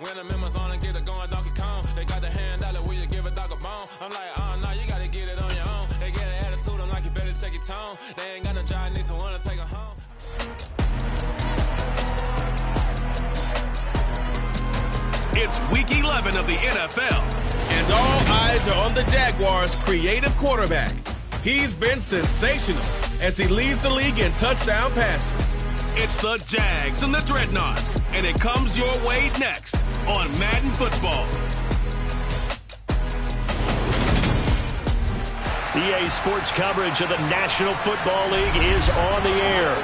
When the members on and get it going Donkey Kong, they got the hand dollar, will you give a dog a bone? I'm like, oh no, you gotta get it on your own. They get an attitude, I'm like, you better check your tone. They ain't got no job, need someone to take her home. It's week 11 of the NFL, and all eyes are on the Jaguars' creative quarterback. He's been sensational as he leads the league in touchdown passes. It's the Jags and the Dreadnoughts, and it comes your way next on Madden Football. EA Sports coverage of the National Football League is on the air.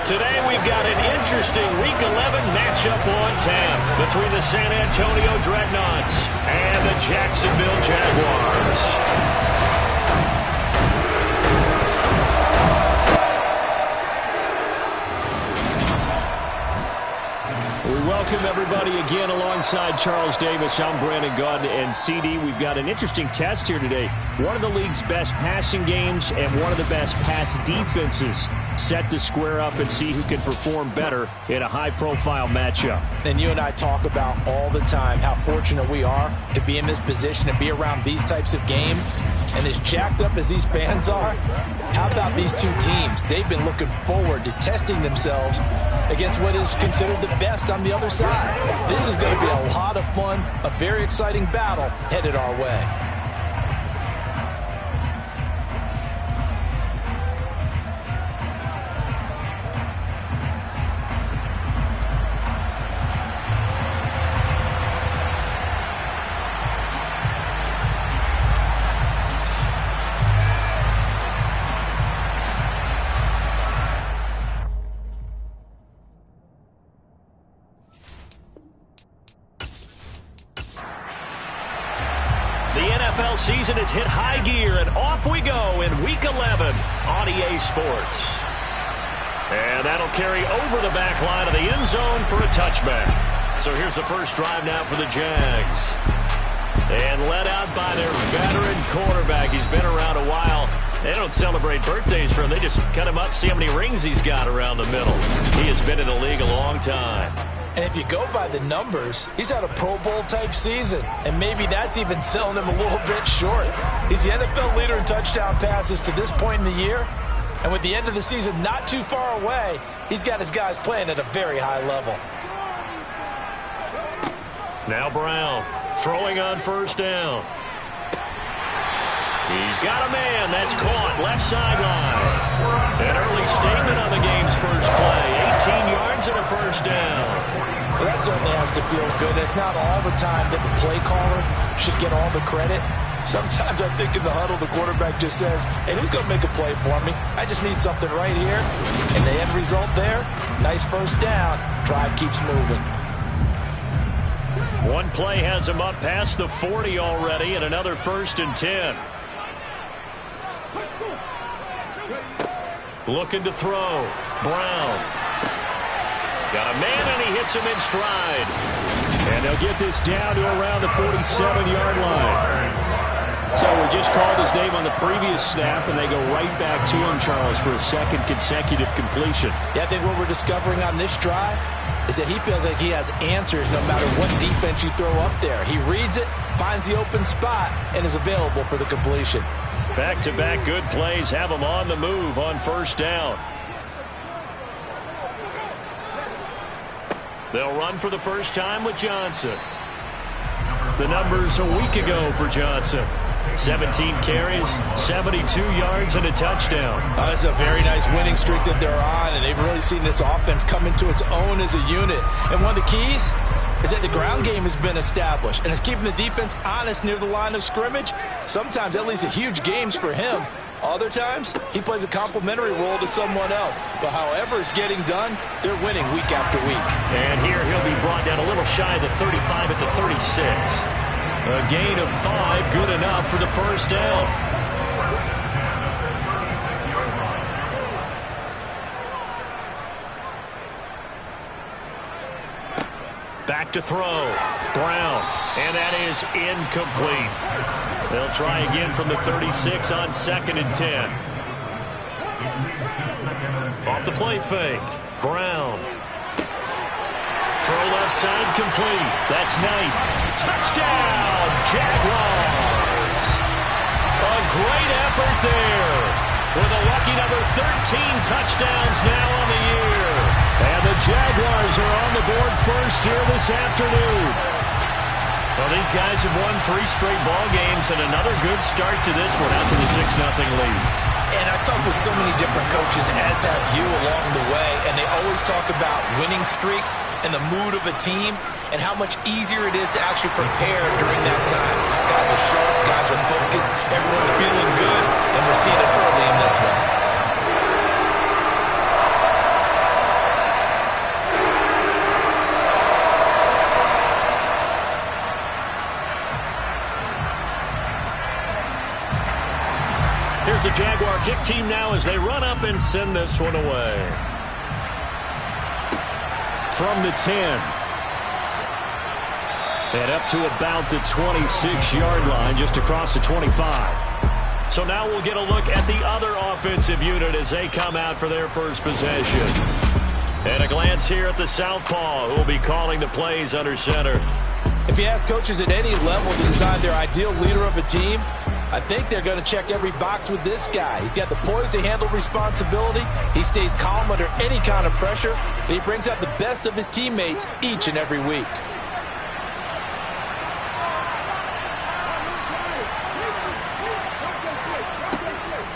Today we've got an interesting Week 11 matchup on tap between the San Antonio Dreadnoughts and the Jacksonville Jaguars. We welcome everybody again alongside Charles Davis. I'm Brandon Gunn, and CD, we've got an interesting test here today. One of the league's best passing games and one of the best pass defenses set to square up and see who can perform better in a high-profile matchup. And you and I talk about all the time how fortunate we are to be in this position and be around these types of games. And as jacked up as these fans are, how about these two teams? They've been looking forward to testing themselves against what is considered the best on the other side. This is going to be a lot of fun, a very exciting battle headed our way. Season has hit high gear, and off we go in Week 11 on EA Sports. And that'll carry over the back line of the end zone for a touchback. So here's the first drive now for the Jags. And led out by their veteran quarterback. He's been around a while. They don't celebrate birthdays for him. They just cut him up, see how many rings he's got around the middle. He has been in the league a long time. And if you go by the numbers, he's had a Pro Bowl-type season, and maybe that's even selling him a little bit short. He's the NFL leader in touchdown passes to this point in the year, and with the end of the season not too far away, he's got his guys playing at a very high level. Now Brown, throwing on first down. He's got a man that's caught left sideline. An early statement on the game's first play. 18 yards and a first down. Well, that certainly has to feel good. It's not all the time that the play caller should get all the credit. Sometimes I think in the huddle the quarterback just says, hey, who's going to make a play for me? I just need something right here. And the end result there, nice first down. Drive keeps moving. One play has him up past the 40 already, and another 1st and 10. Looking to throw. Brown. Got a man, and he hits him in stride. And they'll get this down to around the 47-yard line. So we just called his name on the previous snap, and they go right back to him, Charles, for a second consecutive completion. Yeah, I think what we're discovering on this drive is that he feels like he has answers no matter what defense you throw up there. He reads it, finds the open spot, and is available for the completion. Back-to-back good plays have him on the move on first down. They'll run for the first time with Johnson. The numbers a week ago for Johnson. 17 carries, 72 yards, and a touchdown. That's a very nice winning streak that they're on, and they've really seen this offense come into its own as a unit. And one of the keys is that the ground game has been established, and it's keeping the defense honest near the line of scrimmage. Sometimes that leads to huge games for him. Other times, he plays a complementary role to someone else. But however it's getting done, they're winning week after week. And here he'll be brought down a little shy of the 35 at the 36. A gain of 5, good enough for the first down. Back to throw. Brown. And that is incomplete. They'll try again from the 36 on 2nd and 10. Off the play fake. Brown. Throw left side complete. That's Knight. Touchdown, Jaguars. A great effort there. With a lucky number 13 touchdowns now on the year. And the Jaguars are on the board first here this afternoon. Well, these guys have won 3 straight ball games and another good start to this one out to the 6-0 lead. And I've talked with so many different coaches, as have you, along the way, and they always talk about winning streaks and the mood of a team and how much easier it is to actually prepare during that time. Guys are sharp, guys are focused, everyone's feeling good, and we're seeing it early in this one. Here's the Jaguar kick team now as they run up and send this one away. From the 10. And up to about the 26-yard line, just across the 25. So now we'll get a look at the other offensive unit as they come out for their first possession. And a glance here at the southpaw, who will be calling the plays under center. If you ask coaches at any level to design their ideal leader of a team, I think they're going to check every box with this guy. He's got the poise to handle responsibility. He stays calm under any kind of pressure. And he brings out the best of his teammates each and every week.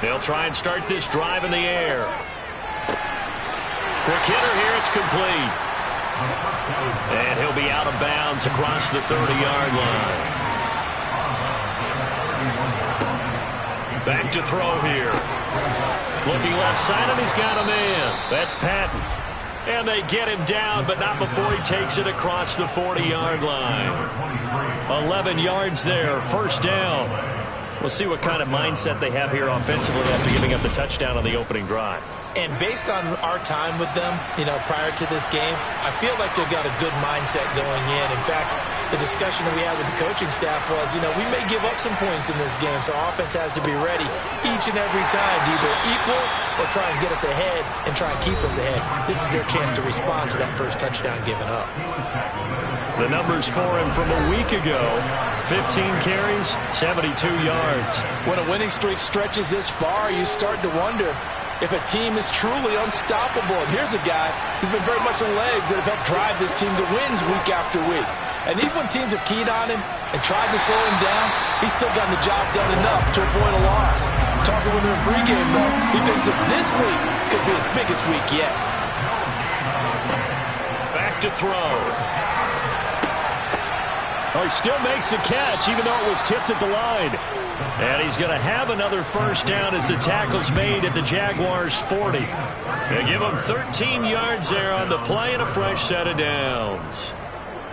They'll try and start this drive in the air. Quick hitter here, it's complete. And he'll be out of bounds across the 30-yard line. Back to throw here. Looking left side, and he's got a man. That's Patton. And they get him down, but not before he takes it across the 40-yard line. 11 yards there, first down. We'll see what kind of mindset they have here offensively after giving up the touchdown on the opening drive. And based on our time with them, prior to this game, I feel like they've got a good mindset going in. In fact, the discussion that we had with the coaching staff was, we may give up some points in this game, so offense has to be ready each and every time to either equal or try and get us ahead and try and keep us ahead. This is their chance to respond to that first touchdown given up. The numbers for him from a week ago, 15 carries, 72 yards. When a winning streak stretches this far, you start to wonder if a team is truly unstoppable. And here's a guy who's been very much the legs that have helped drive this team to wins week after week. And even when teams have keyed on him and tried to slow him down, he's still gotten the job done enough to avoid a loss. Talking with him in pregame, though, he thinks that this week could be his biggest week yet. Back to throw. Oh, he still makes the catch, even though it was tipped at the line. And he's going to have another first down as the tackle's made at the Jaguars' 40. They give him 13 yards there on the play and a fresh set of downs.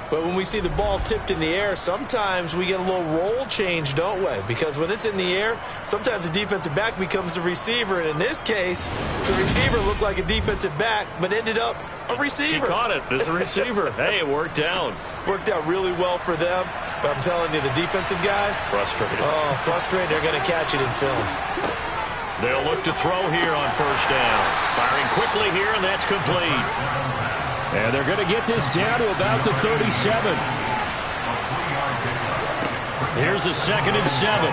But when we see the ball tipped in the air, sometimes we get a little roll change, don't we? Because when it's in the air, sometimes the defensive back becomes the receiver. And in this case, the receiver looked like a defensive back, but ended up a receiver. He caught it as a receiver. Hey, it worked out. Worked out really well for them. But I'm telling you, the defensive guys, frustrated. Oh, frustrated. They're going to catch it in film. They'll look to throw here on first down. Firing quickly here, and that's complete. And they're going to get this down to about the 37. Here's a 2nd and 7.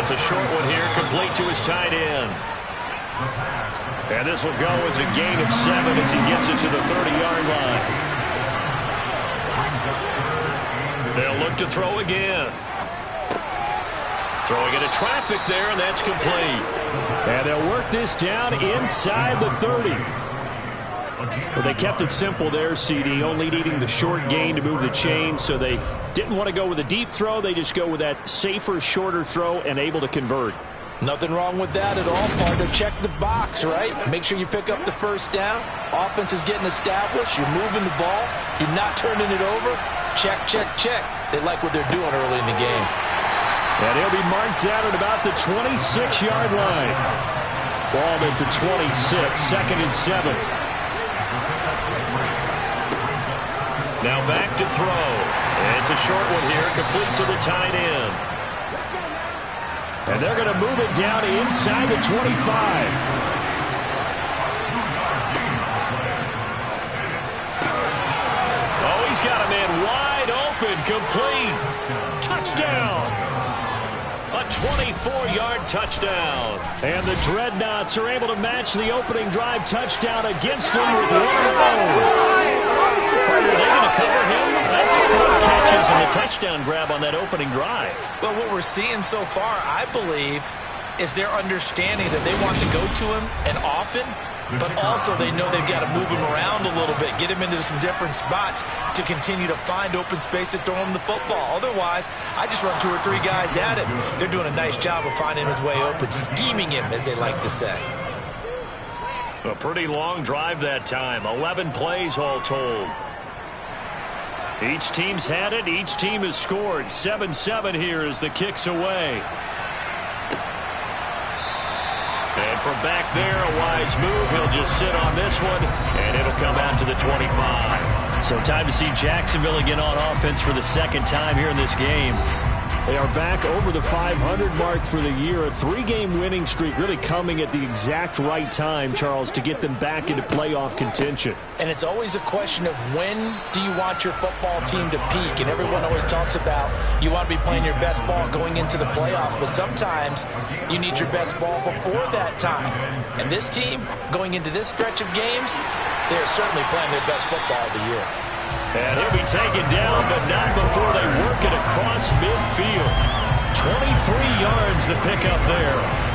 It's a short one here, complete to his tight end. And this will go as a gain of 7 as he gets it to the 30-yard line. They'll look to throw again. Throwing into traffic there, and that's complete. And they'll work this down inside the 30. Well, they kept it simple there, CD, only needing the short gain to move the chain, so they didn't want to go with a deep throw. They just go with that safer, shorter throw and able to convert. Nothing wrong with that at all, partner. Check the box, right? Make sure you pick up the first down. Offense is getting established. You're moving the ball. You're not turning it over. Check, check, check. They like what they're doing early in the game. And he'll be marked down at about the 26-yard line. Ball at the 26, 2nd and 7. Now back to throw. It's a short one here, complete to the tight end. And they're going to move it down inside the 25. Incomplete. Touchdown. A 24-yard touchdown. And the Dreadnoughts are able to match the opening drive touchdown against them with one of their own. Are they going to cover him? That's 4 catches and a touchdown grab on that opening drive. Well, what we're seeing so far, I believe, is their understanding that they want to go to him and often, but also they know they've got to move him around a little bit, get him into some different spots to continue to find open space to throw him the football. Otherwise, I just run 2 or 3 guys at him. They're doing a nice job of finding his way open, scheming him, as they like to say. A pretty long drive that time, 11 plays all told. Each team's had it, each team has scored. 7-7 here as the kick's away. And from back there, a wise move. He'll just sit on this one, and it'll come out to the 25. So time to see Jacksonville again on offense for the second time here in this game. They are back over the 500 mark for the year. A 3-game winning streak really coming at the exact right time, Charles, to get them back into playoff contention. And it's always a question of when do you want your football team to peak? And everyone always talks about you want to be playing your best ball going into the playoffs, but sometimes you need your best ball before that time. And this team, going into this stretch of games, they're certainly playing their best football of the year. And he'll be taken down, but not before they work it across midfield. 23 yards to pick up there.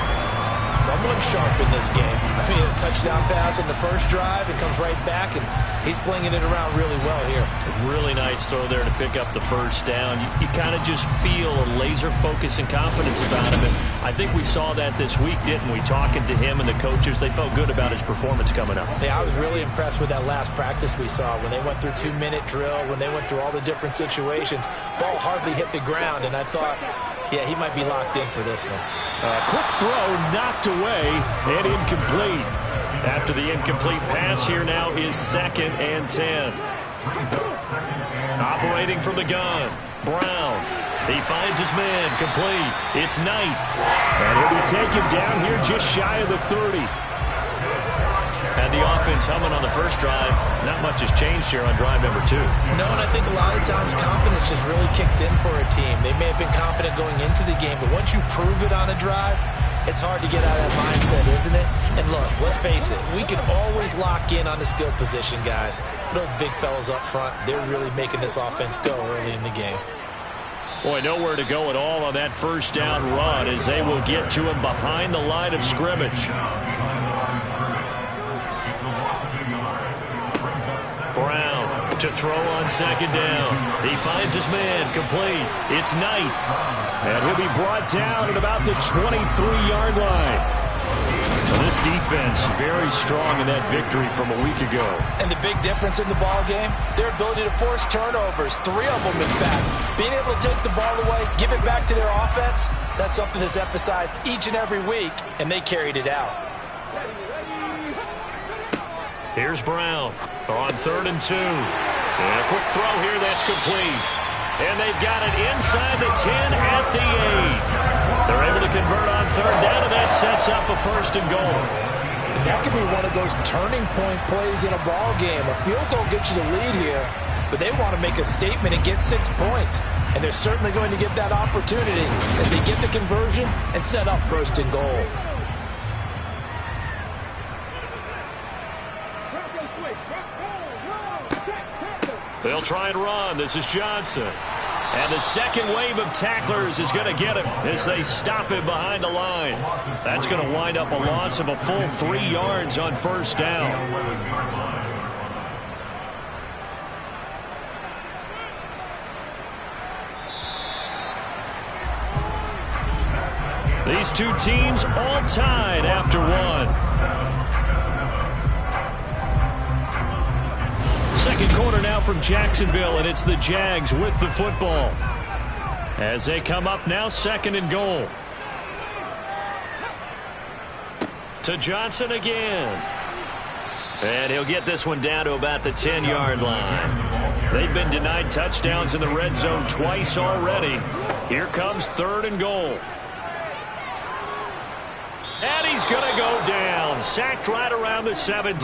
Someone sharp in this game. I mean, a touchdown pass in the first drive, it comes right back, and he's flinging it around really well here. Really nice throw there to pick up the first down. You kind of just feel a laser focus and confidence about him, and I think we saw that this week, didn't we? Talking to him and the coaches, they felt good about his performance coming up. Yeah, I was really impressed with that last practice we saw when they went through 2-minute drill, when they went through all the different situations. Ball hardly hit the ground, and I thought, yeah, he might be locked in for this one. Quick throw, knocked away, and incomplete. After the incomplete pass, here now is 2nd and 10. Operating from the gun, Brown. He finds his man, complete. It's Knight. And he'll be taken down here just shy of the 30. Had the offense humming on the first drive. Not much has changed here on drive number 2. No, and I think a lot of times confidence just really kicks in for a team. They may have been confident going into the game, but once you prove it on a drive, it's hard to get out of that mindset, isn't it? And look, let's face it, we can always lock in on the skill position, guys. But those big fellas up front, they're really making this offense go early in the game. Boy, nowhere to go at all on that first down run as they will get to him behind the line of scrimmage. Brown to throw on 2nd down. He finds his man, complete. It's Knight. And he'll be brought down at about the 23-yard line. Well, this defense very strong in that victory from a week ago. And the big difference in the ball game, their ability to force turnovers, 3 of them in fact. Being able to take the ball away, give it back to their offense, that's something that's emphasized each and every week, and they carried it out. Here's Brown on 3rd and 2. And a quick throw here that's complete. And they've got it inside the 10 at the 8. They're able to convert on 3rd down, and that sets up a 1st and goal. And that could be one of those turning point plays in a ball game. A field goal gets you the lead here, but they want to make a statement and get 6 points. And they're certainly going to get that opportunity as they get the conversion and set up 1st and goal. They'll try and run. This is Johnson. And the second wave of tacklers is going to get him as they stop him behind the line. That's going to wind up a loss of a full 3 yards on 1st down. These two teams all tied after 1. Second quarter now from Jacksonville, and it's the Jags with the football. As they come up now, 2nd and goal. To Johnson again. And he'll get this one down to about the 10-yard line. They've been denied touchdowns in the red zone twice already. Here comes 3rd and goal. And he's going to go down. Sacked right around the 17.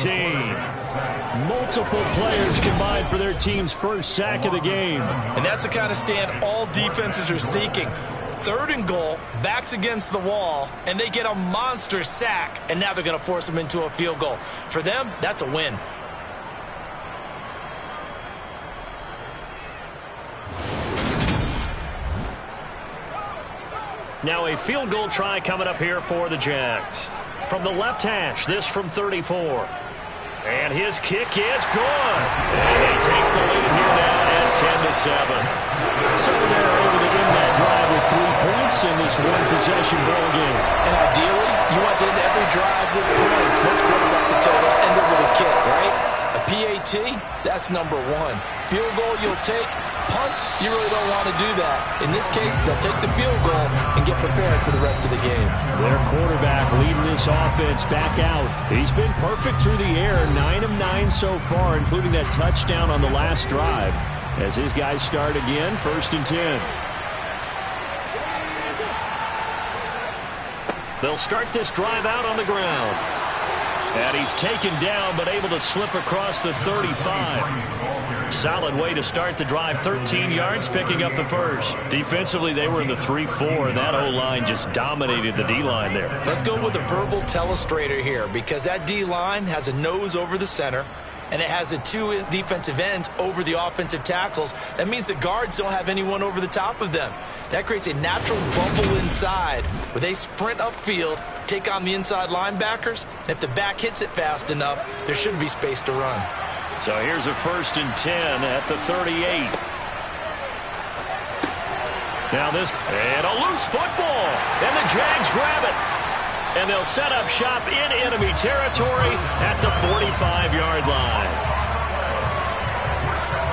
Multiple players combined for their team's first sack of the game. And that's the kind of stand all defenses are seeking. 3rd and goal, backs against the wall, and they get a monster sack. And now they're going to force them into a field goal. For them, that's a win. Now a field goal try coming up here for the Jags. From the left hash, this from 34. And his kick is good. And they take the lead here now at 10-7. So they're able to end that drive with 3 points in this one-possession ball game. And ideally, you want to end every drive with points. Most quarterbacks will tell us end it with a kick, right? A PAT, that's number 1. Field goal you'll take. Punts, you really don't want to do that. In this case, they'll take the field goal and get prepared for the rest of the game. Their quarterback leading this offense back out. He's been perfect through the air, 9 of 9 so far, including that touchdown on the last drive. As his guys start again, 1st and 10. They'll start this drive out on the ground. And he's taken down, but able to slip across the 35. Solid way to start the drive. 13 yards, picking up the first. Defensively, they were in the 3-4. That O-line just dominated the D-line there. Let's go with a verbal telestrator here, because that D-line has a nose over the center, and it has the 2 defensive ends over the offensive tackles. That means the guards don't have anyone over the top of them. That creates a natural bubble inside where they sprint upfield, take on the inside linebackers, and if the back hits it fast enough, there should be space to run. So here's a 1st and 10 at the 38. Now this, and a loose football, and the Jags grab it. And they'll set up shop in enemy territory at the 45-yard line.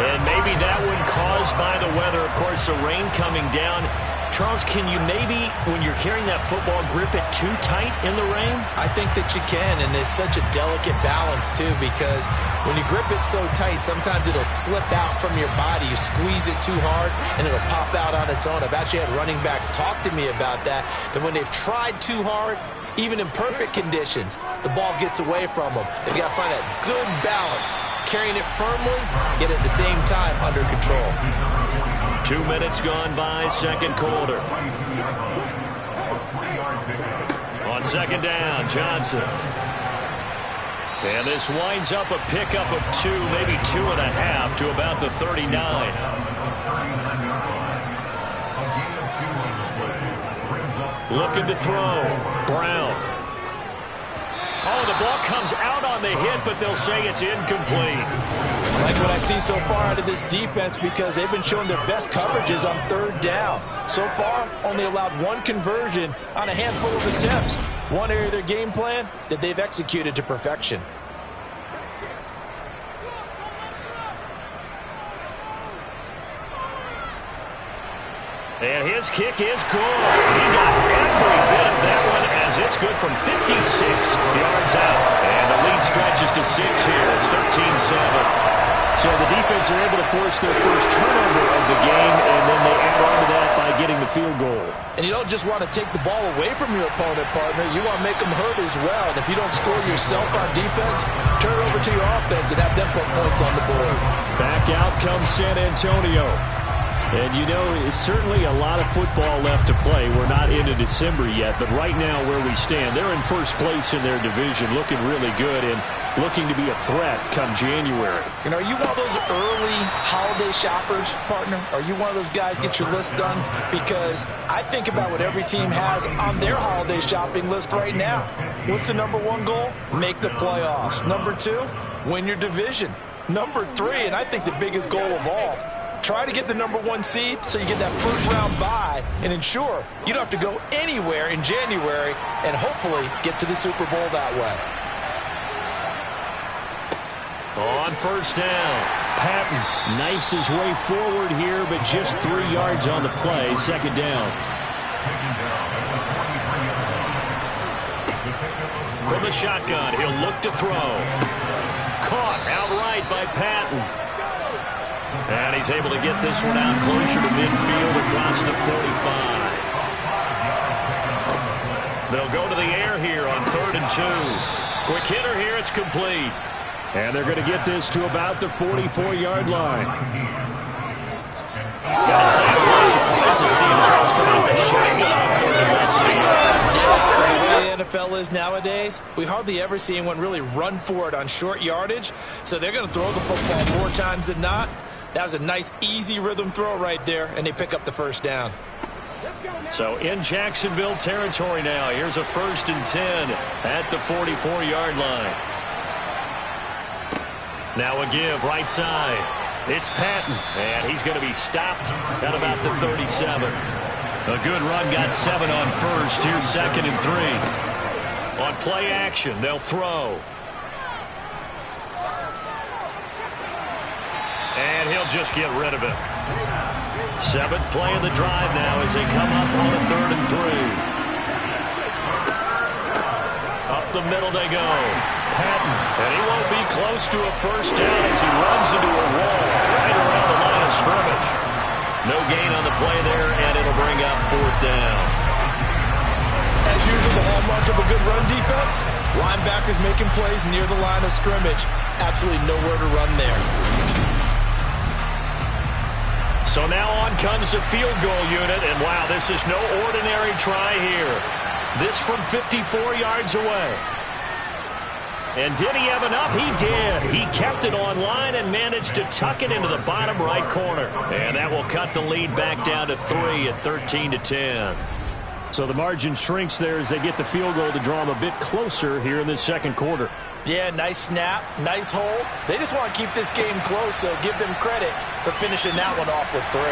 And maybe that one caused by the weather. Of course, the rain coming down. Charles, can you maybe, when you're carrying that football, grip it too tight in the rain? I think that you can, and it's such a delicate balance, too, because when you grip it so tight, sometimes it'll slip out from your body. You squeeze it too hard, and it'll pop out on its own. I've actually had running backs talk to me about that when they've tried too hard, even in perfect conditions, the ball gets away from them. They've got to find that good balance, carrying it firmly, yet at the same time under control. 2 minutes gone by, 2nd quarter. On 2nd down, Johnson. And this winds up a pickup of 2, maybe 2.5 to about the 39. Looking to throw. Brown. Oh, the ball comes out on the hit, but they'll say it's incomplete. I like what I see so far out of this defense because they've been showing their best coverages on 3rd down. So far, only allowed 1 conversion on a handful of attempts. One area of their game plan that they've executed to perfection. And his kick is good. He got every bit of that one as it's good from 56 yards out. And the lead stretches to 6 here. It's 13-7. So the defense are able to force their first turnover of the game, and then they add on to that by getting the field goal. And you don't just want to take the ball away from your opponent, partner. You want to make them hurt as well. And if you don't score yourself on defense, turn it over to your offense and have them put points on the board. Back out comes San Antonio. And, you know, it's certainly a lot of football left to play. We're not into December yet, but right now where we stand, they're in first place in their division, looking really good and looking to be a threat come January. You know, are you one of those early holiday shoppers, partner? Are you one of those guys get your list done? Because I think about what every team has on their holiday shopping list right now. What's the number 1 goal? Make the playoffs. Number 2, win your division. Number 3, and I think the biggest goal of all, try to get the number 1 seed so you get that first-round bye and ensure you don't have to go anywhere in January and hopefully get to the Super Bowl that way. On 1st down, Patton knifes his way forward here, but just 3 yards on the play. 2nd down. From the shotgun, he'll look to throw. Caught outright by Patton. And he's able to get this one out closer to midfield across the 45. They'll go to the air here on 3rd and 2. Quick hitter here. It's complete. And they're going to get this to about the 44-yard line. Got to say, it's no surprise to see Charles come out with a shotgun on 3rd and less than a yard. Yeah, the way the NFL is nowadays, we hardly ever see anyone really run for it on short yardage. So they're going to throw the football more times than not. That was a nice, easy rhythm throw right there, and they pick up the first down. So in Jacksonville territory now. Here's a 1st and 10 at the 44-yard line. Now a give right side. It's Patton, and he's going to be stopped at about the 37. A good run, got 7 on first. Here's 2nd and 3. On play action, they'll throw. And he'll just get rid of it. 7th play of the drive now as they come up on a 3rd and 3. Up the middle they go. Patton, and he won't be close to a first down as he runs into a wall right around the line of scrimmage. No gain on the play there, and it'll bring up 4th down. As usual, the hallmark of a good run defense, linebackers making plays near the line of scrimmage. Absolutely nowhere to run there. So now on comes the field goal unit, and wow, this is no ordinary try here. This from 54 yards away. And did he have enough? He did. He kept it on line and managed to tuck it into the bottom right corner. And that will cut the lead back down to 3 at 13-10. So the margin shrinks there as they get the field goal to draw them a bit closer here in this 2nd quarter. Yeah, nice snap, nice hole. They just want to keep this game close, so give them credit for finishing that one off with 3.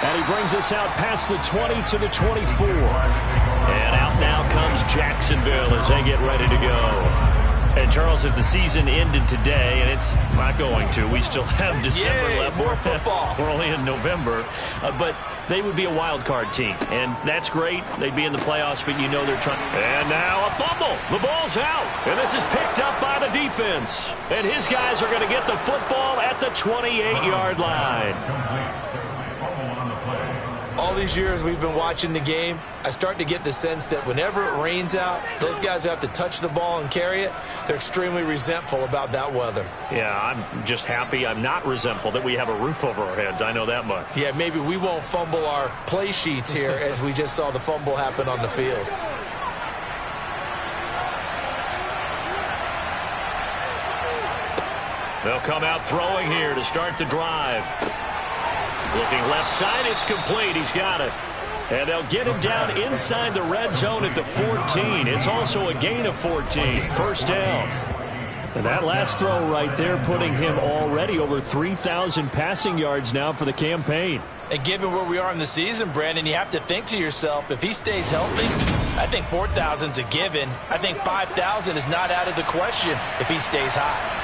And he brings us out past the 20 to the 24. And out now comes Jacksonville as they get ready to go. And, Charles, if the season ended today, and it's not going to, we still have December left. More football. We're only in November. But they would be a wild card team, and that's great. They'd be in the playoffs, but you know they're trying. And now a fumble. The ball's out, and this is picked up by the defense. And his guys are going to get the football at the 28-yard line. All these years we've been watching the game, I start to get the sense that whenever it rains out, those guys who have to touch the ball and carry it, they're extremely resentful about that weather. Yeah, I'm just happy I'm not resentful that we have a roof over our heads. I know that much. Yeah, maybe we won't fumble our play sheets here as we just saw the fumble happen on the field. They'll come out throwing here to start the drive. Looking left side, it's complete. He's got it. And they'll get him down inside the red zone at the 14. It's also a gain of 14. First down. And that last throw right there putting him already over 3,000 passing yards now for the campaign. And given where we are in the season, Brandon, you have to think to yourself, if he stays healthy, I think 4,000's a given. I think 5,000 is not out of the question if he stays high.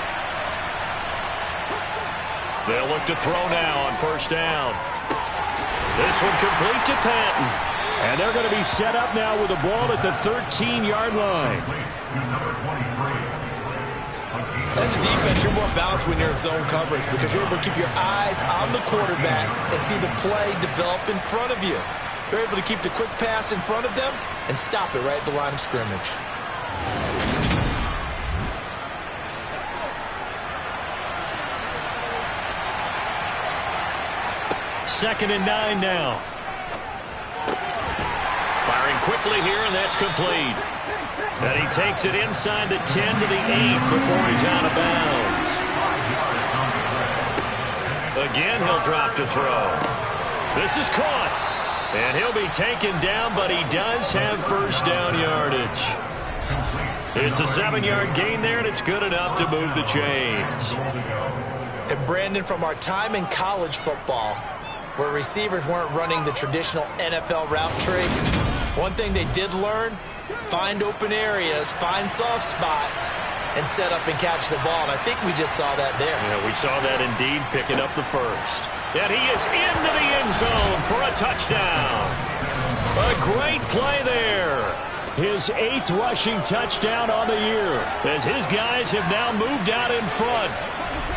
They'll look to throw now on first down. This one complete to Patton. And they're going to be set up now with the ball at the 13-yard line. As a defense, you're more balanced when you're in zone coverage because you're able to keep your eyes on the quarterback and see the play develop in front of you. You're able to keep the quick pass in front of them and stop it right at the line of scrimmage. Second and 9 now. Firing quickly here, and that's complete. And he takes it inside the 10 to the 8 before he's out of bounds. Again, he'll drop to throw. This is caught. And he'll be taken down, but he does have first down yardage. It's a 7-yard gain there, and it's good enough to move the chains. And Brandon, from our time in college football, where receivers weren't running the traditional NFL route tree, one thing they did learn, find open areas, find soft spots, and set up and catch the ball. And I think we just saw that there. Yeah, we saw that indeed, picking up the first. And he is into the end zone for a touchdown. A great play there. His 8th rushing touchdown on the year, as his guys have now moved out in front.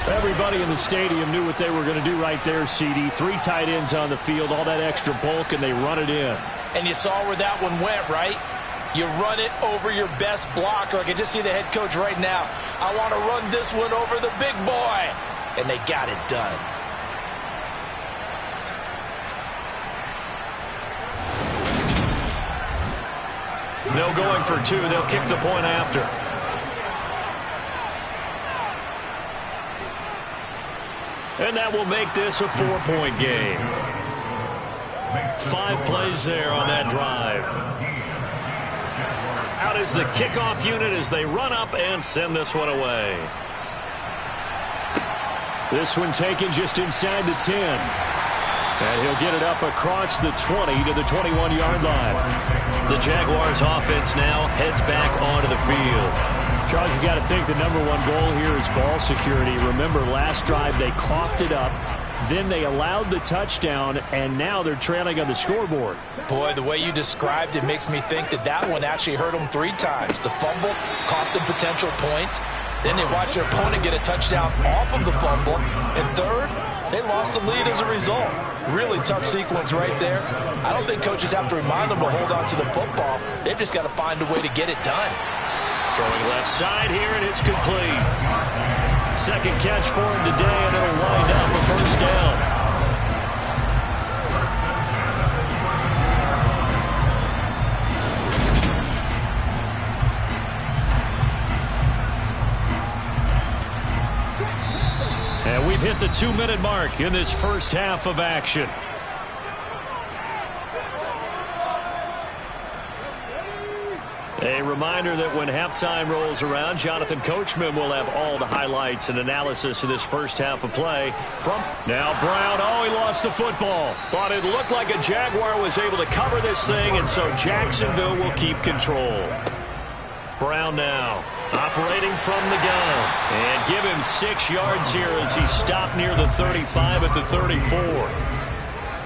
Everybody in the stadium knew what they were going to do right there, CD. 3 tight ends on the field, all that extra bulk, and they run it in. And you saw where that one went, right? You run it over your best blocker. I can just see the head coach right now. I want to run this one over the big boy. And they got it done. No going for two. They'll kick the point after. And that will make this a 4-point game. 5 plays there on that drive. Out is the kickoff unit as they run up and send this one away. This one taken just inside the 10. And he'll get it up across the 20 to the 21-yard line. The Jaguars offense now heads back onto the field. Charles, you got to think the #1 goal here is ball security. Remember, last drive they coughed it up. Then they allowed the touchdown, and now they're trailing on the scoreboard. Boy, the way you described it makes me think that that one actually hurt them 3 times. The fumble cost them potential points. Then they watched their opponent get a touchdown off of the fumble. And third, they lost the lead as a result. Really tough sequence right there. I don't think coaches have to remind them to hold on to the football. They've just got to find a way to get it done. Throwing left side here, and it's complete. Second catch for him today, and it'll wind up a first down. And we've hit the 2-minute mark in this first half of action. A reminder that when halftime rolls around, Jonathan Coachman will have all the highlights and analysis of this first half of play. From now Brown, he lost the football. But it looked like a Jaguar was able to cover this thing, and so Jacksonville will keep control. Brown now operating from the gun. And give him 6 yards here as he stopped near the 35 at the 34.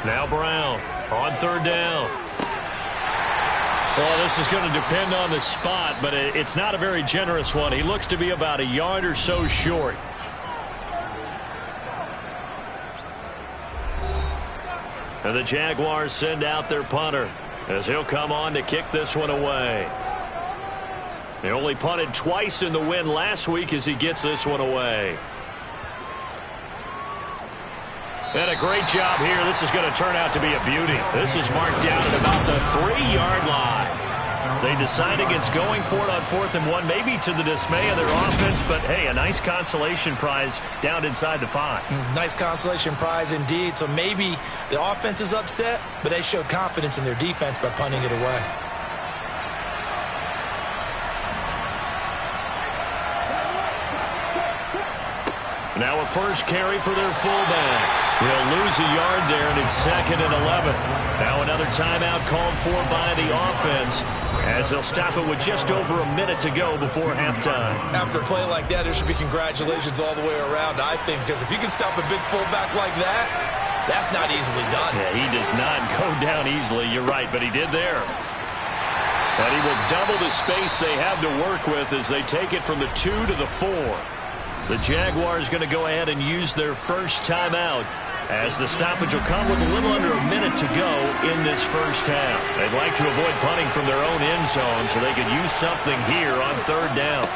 Now Brown on 3rd down. Well, this is going to depend on the spot, but it's not a very generous one. He looks to be about a yard or so short. And the Jaguars send out their punter as he'll come on to kick this one away. They only punted twice in the win last week as he gets this one away. And a great job here. This is going to turn out to be a beauty. This is marked down at about the 3-yard line. They decide against going for it on 4th and 1, maybe to the dismay of their offense, but hey, a nice consolation prize down inside the 5. Nice consolation prize indeed. So maybe the offense is upset, but they showed confidence in their defense by punting it away. Now a first carry for their fullback. He'll lose a yard there, and it's 2nd and 11. Now another timeout called for by the offense as they'll stop it with just over a minute to go before halftime. After a play like that, there should be congratulations all the way around, I think, because if you can stop a big fullback like that, that's not easily done. Yeah, he does not go down easily. You're right, but he did there. And he will double the space they have to work with as they take it from the 2 to the 4. The Jaguars going to go ahead and use their first timeout as the stoppage will come with a little under a minute to go in this first half. They'd like to avoid punting from their own end zone so they could use something here on 3rd down.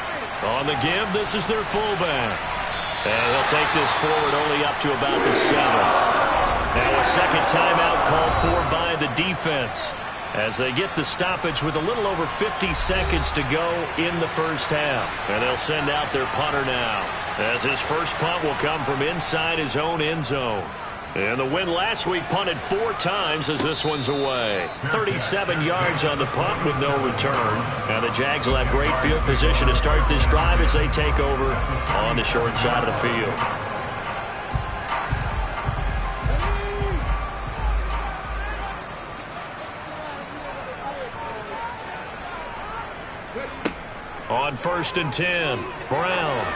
On the give, this is their fullback. And he'll take this forward only up to about the 7. Now a second timeout called for by the defense as they get the stoppage with a little over 50 seconds to go in the first half. And they'll send out their punter now as his first punt will come from inside his own end zone. And the win last week punted 4 times as this one's away. 37 yards on the punt with no return. And the Jags will have great field position to start this drive as they take over on the short side of the field. On 1st and 10, Brown.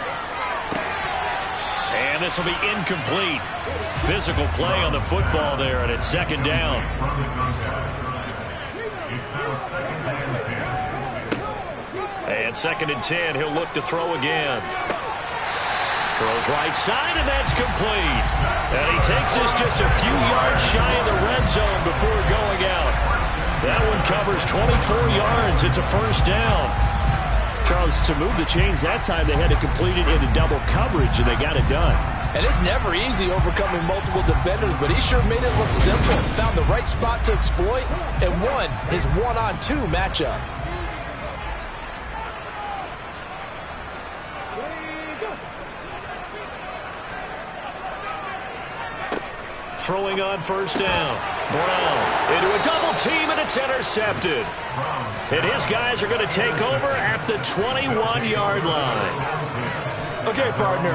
And this will be incomplete. Physical play on the football there, and it's 2nd down. And 2nd and 10, he'll look to throw again. Throws right side, and that's complete. And he takes this just a few yards shy of the red zone before going out. That one covers 24 yards. It's a first down. Charles, to move the chains that time, they had to complete it into double coverage, and they got it done. And it's never easy overcoming multiple defenders, but he sure made it look simple. Found the right spot to exploit and won his one-on-two matchup. Throwing on first down. Brown into a double team, and it's intercepted. And his guys are going to take over at the 21-yard line. Okay, partner,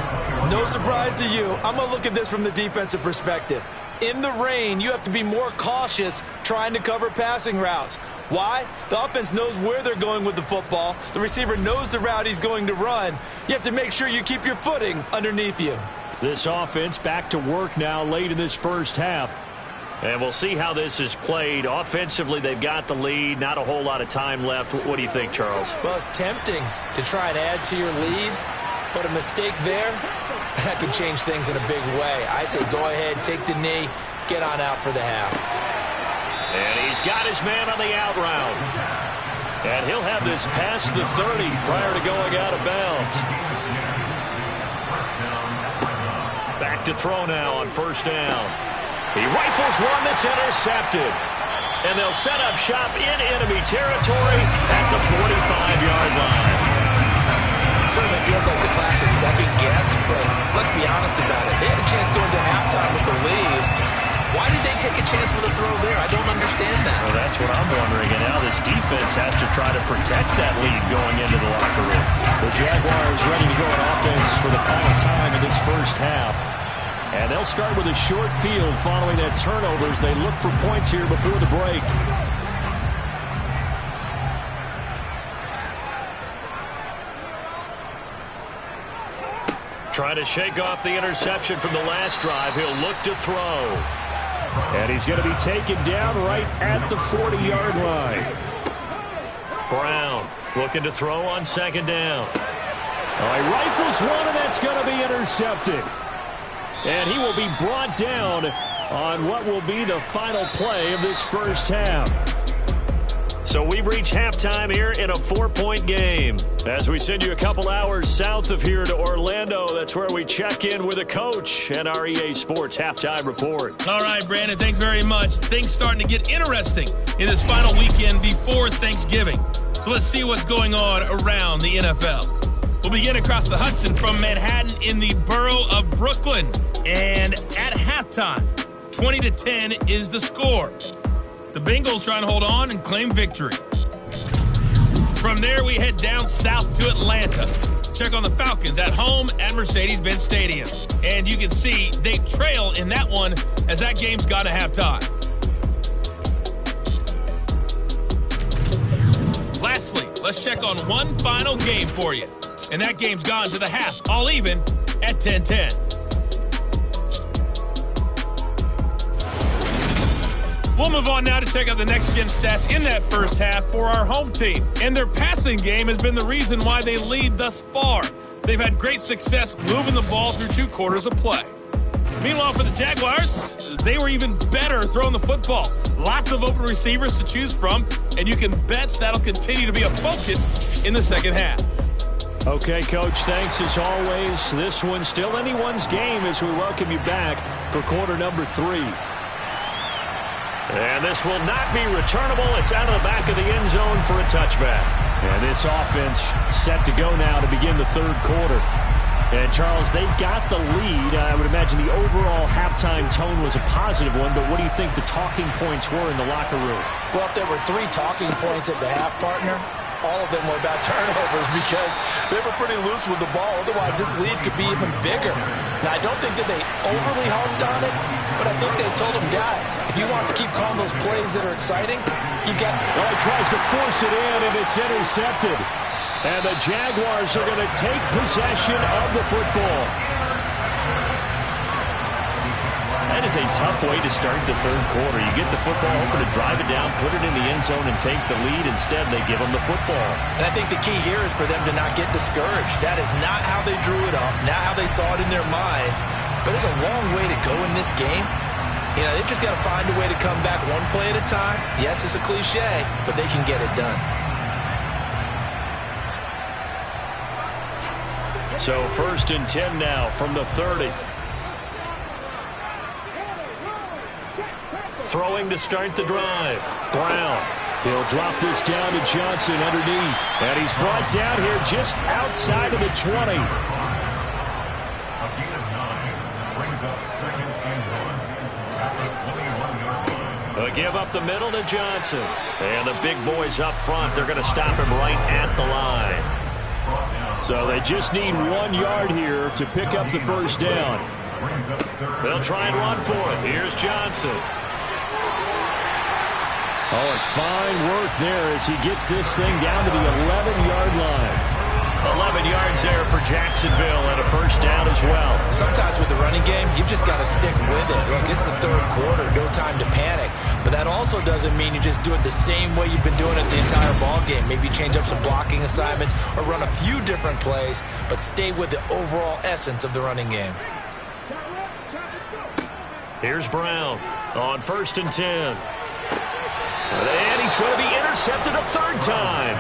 no surprise to you. I'm going to look at this from the defensive perspective. In the rain, you have to be more cautious trying to cover passing routes. Why? The offense knows where they're going with the football. The receiver knows the route he's going to run. You have to make sure you keep your footing underneath you. This offense back to work now late in this first half. And we'll see how this is played. Offensively, they've got the lead. Not a whole lot of time left. What do you think, Charles? Well, it's tempting to try and add to your lead, but a mistake there, that can change things in a big way. I say go ahead, take the knee, get on out for the half. And he's got his man on the out route. And he'll have this past the 30 prior to going out of bounds. Back to throw now on first down. He rifles one that's intercepted. And they'll set up shop in enemy territory at the 45-yard line. Certainly feels like the classic second guess, but let's be honest about it. They had a chance going to halftime with the lead. Why did they take a chance with a throw there? I don't understand that. Well, that's what I'm wondering. And now this defense has to try to protect that lead going into the locker room. The Jaguars ready to go on offense for the final time in this first half. And they'll start with a short field following that turnover as they look for points here before the break. Trying to shake off the interception from the last drive. He'll look to throw. And he's going to be taken down right at the 40-yard line. Brown looking to throw on second down. He rifles one, and that's going to be intercepted. And he will be brought down on what will be the final play of this first half. So we've reached halftime here in a 4-point game. As we send you a couple hours south of here to Orlando, that's where we check in with a coach and our EA Sports halftime report. All right, Brandon, thanks very much. Things starting to get interesting in this final weekend before Thanksgiving. So let's see what's going on around the NFL. We'll begin across the Hudson from Manhattan in the borough of Brooklyn. And at halftime, 20-10 is the score. The Bengals trying to hold on and claim victory. From there, we head down south to Atlanta. Check on the Falcons at home at Mercedes-Benz Stadium. And you can see they trail in that one as that game's gone to halftime. Lastly, let's check on one final game for you. And that game's gone to the half, all even at 10-10. We'll move on now to check out the next-gen stats in that first half for our home team. And their passing game has been the reason why they lead thus far. They've had great success moving the ball through 2 quarters of play. Meanwhile, for the Jaguars, they were even better throwing the football. Lots of open receivers to choose from, and you can bet that'll continue to be a focus in the second half. Okay, Coach, thanks as always. This one's still anyone's game as we welcome you back for quarter number 3. And this will not be returnable. It's out of the back of the end zone for a touchback. And this offense set to go now to begin the third quarter. And, Charles, they've got the lead. I would imagine the overall halftime tone was a positive one, but what do you think the talking points were in the locker room? Well, if there were 3 talking points at the half, partner, all of them were about turnovers because they were pretty loose with the ball. Otherwise, this lead could be even bigger. Now, I don't think that they overly harped on it, but I think they told them, guys, if you want to keep calling those plays that are exciting, you got... Well, he tries to force it in, and it's intercepted. And the Jaguars are going to take possession of the football. That is a tough way to start the third quarter. You get the football, hoping to drive it down, put it in the end zone, and take the lead. Instead, they give them the football. And I think the key here is for them to not get discouraged. That is not how they drew it up, not how they saw it in their minds. But there's a long way to go in this game. You know, they've just got to find a way to come back one play at a time. Yes, it's a cliche, but they can get it done. So 1st and 10 now from the 30. Throwing to start the drive. Brown. He'll drop this down to Johnson underneath. And he's brought down here just outside of the 20. They'll give up the middle to Johnson. And the big boys up front, they're going to stop him right at the line. So they just need 1 yard here to pick up the first down. They'll try and run for it. Here's Johnson. Oh, and fine work there as he gets this thing down to the 11-yard line. 11 yards there for Jacksonville and a first down as well. Sometimes with the running game, you've just got to stick with it. Look, it's the third quarter, no time to panic. But that also doesn't mean you just do it the same way you've been doing it the entire ball game. Maybe change up some blocking assignments or run a few different plays, but stay with the overall essence of the running game. Here's Brown on 1st and 10. And he's going to be intercepted a third time.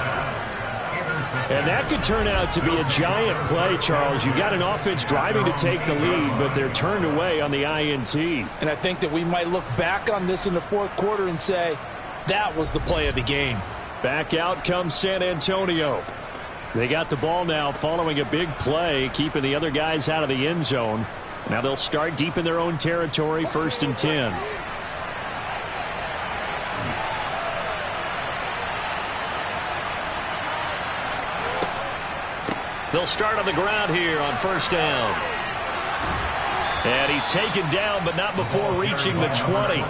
And that could turn out to be a giant play, Charles. You've got an offense driving to take the lead, but they're turned away on the INT. And I think that we might look back on this in the fourth quarter and say, that was the play of the game. Back out comes San Antonio. They got the ball now following a big play, keeping the other guys out of the end zone. Now they'll start deep in their own territory, 1st and 10. They'll start on the ground here on 1st down. And he's taken down, but not before reaching the 20.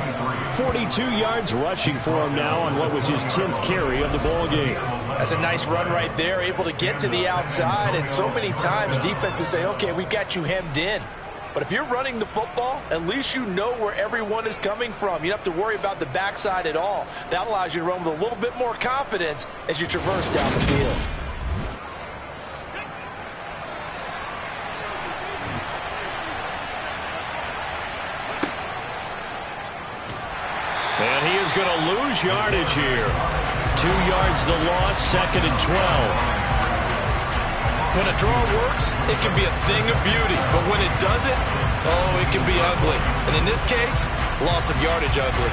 42 yards rushing for him now on what was his 10th carry of the ball game. That's a nice run right there, able to get to the outside. And so many times defenses say, okay, we got you hemmed in. But if you're running the football, at least you know where everyone is coming from. You don't have to worry about the backside at all. That allows you to run with a little bit more confidence as you traverse down the field. And he is going to lose yardage here. 2 yards the loss, 2nd and 12. When a draw works, it can be a thing of beauty. But when it doesn't, oh, it can be ugly. And in this case, loss of yardage ugly.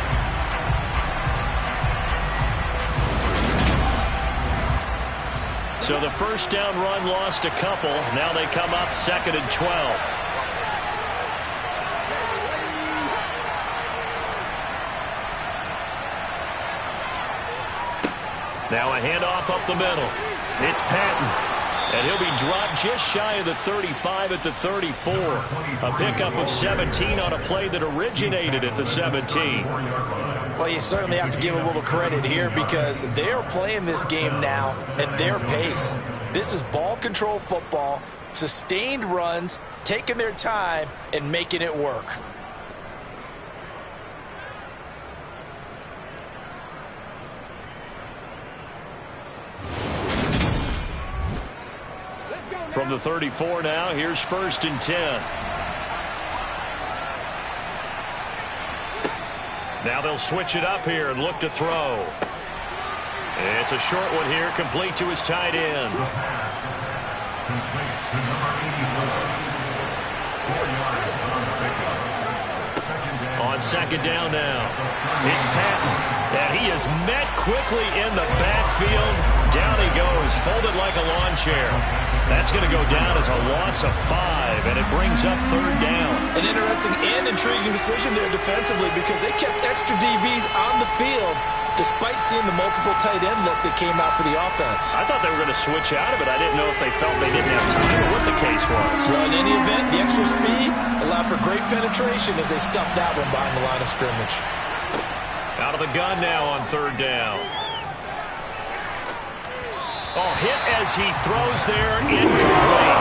So the first down run lost a couple. Now they come up 2nd and 12. Now a handoff up the middle. It's Patton. And he'll be dropped just shy of the 35 at the 34. A pickup of 17 on a play that originated at the 17. Well, you certainly have to give a little credit here because they're playing this game now at their pace. This is ball control football, sustained runs, taking their time, and making it work. From the 34 now, here's 1st and 10. Now they'll switch it up here and look to throw. It's a short one here, complete to his tight end. On 2nd down now, it's Patton. And he is met quickly in the backfield. Down he goes, folded like a lawn chair. That's going to go down as a loss of 5, and it brings up 3rd down. An interesting and intriguing decision there defensively because they kept extra DBs on the field despite seeing the multiple tight end look that came out for the offense. I thought they were going to switch out of it. I didn't know if they felt they didn't have time or what the case was. Well, in any event, the extra speed allowed for great penetration as they stuffed that one behind the line of scrimmage. Out of the gun now on 3rd down. Oh, hit as he throws there, incomplete.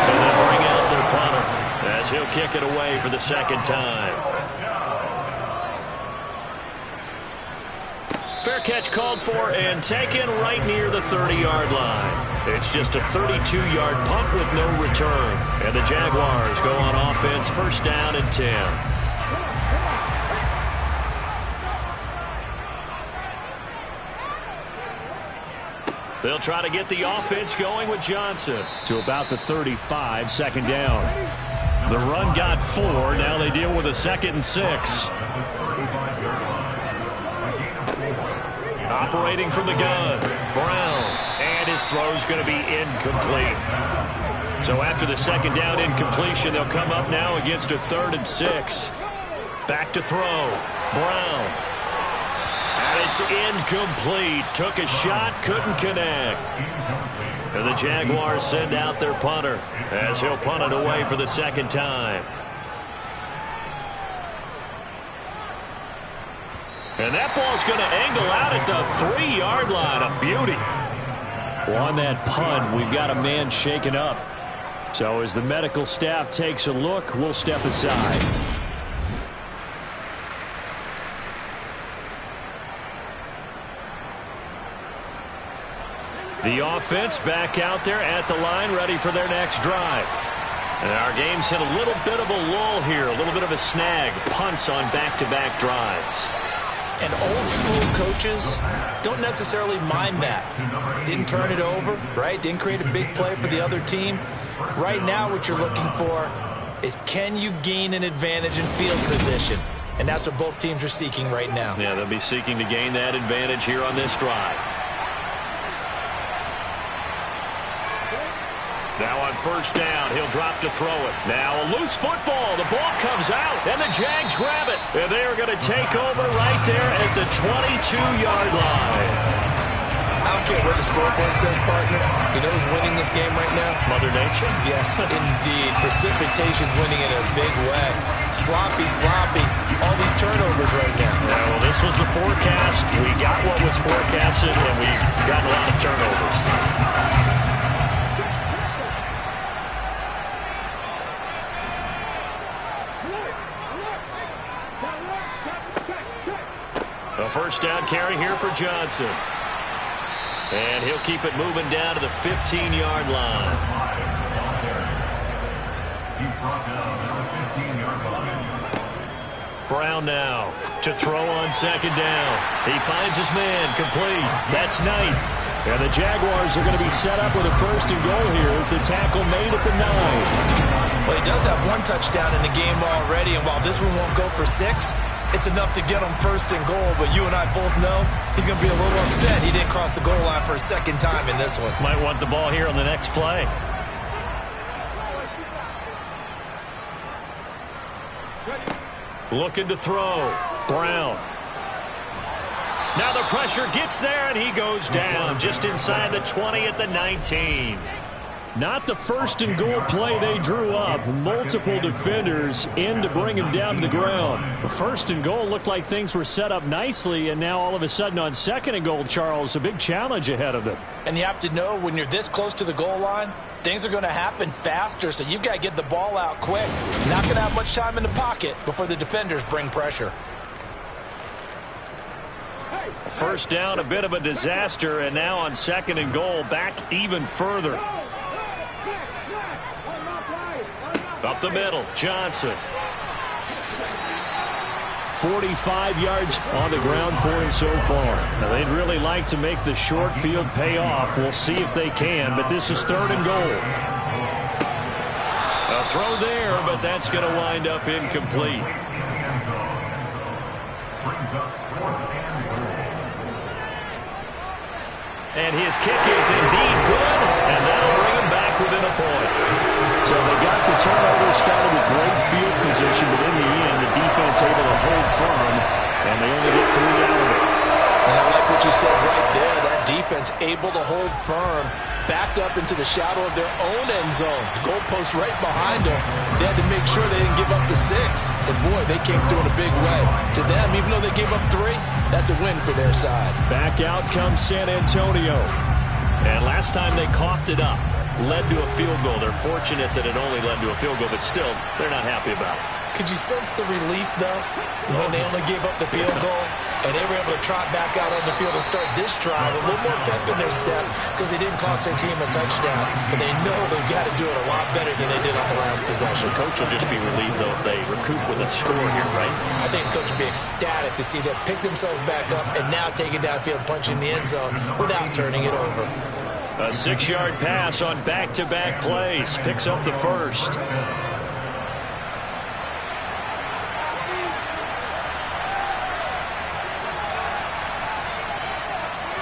So they'll bring out their punter as he'll kick it away for the 2nd time. Fair catch called for and taken right near the 30-yard line. It's just a 32-yard punt with no return. And the Jaguars go on offense, 1st down and 10. They'll try to get the offense going with Johnson. To about the 35, second down. The run got 4. Now they deal with a 2nd and 6. Operating from the gun, Brown. And his throw's going to be incomplete. So after the second down incompletion, they'll come up now against a 3rd and 6. Back to throw. Brown. And it's incomplete. Took a shot, couldn't connect. And the Jaguars send out their punter as he'll punt it away for the 2nd time. And that ball's going to angle out at the 3-yard line. A beauty. Well, on that punt, we've got a man shaken up. So as the medical staff takes a look, we'll step aside. The offense back out there at the line, ready for their next drive. And our game's hit a little bit of a lull here, a little bit of a snag. Punts on back-to-back drives. And old school coaches don't necessarily mind that. Didn't turn it over, right? Didn't create a big play for the other team. Right now what you're looking for is, can you gain an advantage in field position? And that's what both teams are seeking right now. Yeah, they'll be seeking to gain that advantage here on this drive. Now on first down, he'll drop to throw it. Now a loose football. The ball comes out, and the Jags grab it. And they are going to take over right there at the 22-yard line. I don't care what the scoreboard says, partner. You know who's winning this game right now? Mother Nature? Yes, indeed. Precipitation's winning in a big way. Sloppy. All these turnovers right now. Yeah, well, this was the forecast. We got what was forecasted, and we've gotten a lot of turnovers. A first down carry here for Johnson. And he'll keep it moving down to the 15-yard line. Brown now to throw on second down. He finds his man, complete. That's Knight. And the Jaguars are going to be set up with a 1st and goal here as the tackle made at the 9. Well, he does have 1 touchdown in the game already, and while this one won't go for 6, it's enough to get him 1st and goal. But you and I both know he's going to be a little upset he didn't cross the goal line for a 2nd time in this one. Might want the ball here on the next play. Looking to throw. Brown. Now the pressure gets there, and he goes down just inside the 20 at the 19. Not the 1st and goal play they drew up. Multiple defenders in to bring him down to the ground. The 1st and goal looked like things were set up nicely, and now all of a sudden on 2nd and goal, Charles, a big challenge ahead of them. And you have to know when you're this close to the goal line, things are going to happen faster, so you've got to get the ball out quick. Not going to have much time in the pocket before the defenders bring pressure. First down, a bit of a disaster, and now on 2nd and goal, back even further. Up the middle, Johnson. 45 yards on the ground for him so far. Now, they'd really like to make the short field pay off. We'll see if they can, but this is 3rd and goal. A throw there, but that's going to wind up incomplete. And his kick is indeed good, and that'll bring him back within a point. So they got the turnover, started with great field position, but in the end, the defense able to hold firm, and they only get 3 out of it. And I like what you said right there. That defense able to hold firm, backed up into the shadow of their own end zone. The goalpost right behind them. They had to make sure they didn't give up the 6. And, boy, they came through in a big way. To them, even though they gave up 3, that's a win for their side. Back out comes San Antonio. And last time they coughed it up, led to a field goal. They're fortunate that it only led to a field goal, but still, they're not happy about it. Could you sense the relief, though, when they only gave up the field goal and they were able to trot back out on the field and start this drive a little more pep in their step because they didn't cost their team a touchdown, but they know they've got to do it a lot better than they did on the last possession. The coach will just be relieved, though, if they recoup with a score here, right? I think the coach will be ecstatic to see them pick themselves back up and now take it downfield, punch in the end zone without turning it over. A 6-yard pass on back-to-back plays. Picks up the first.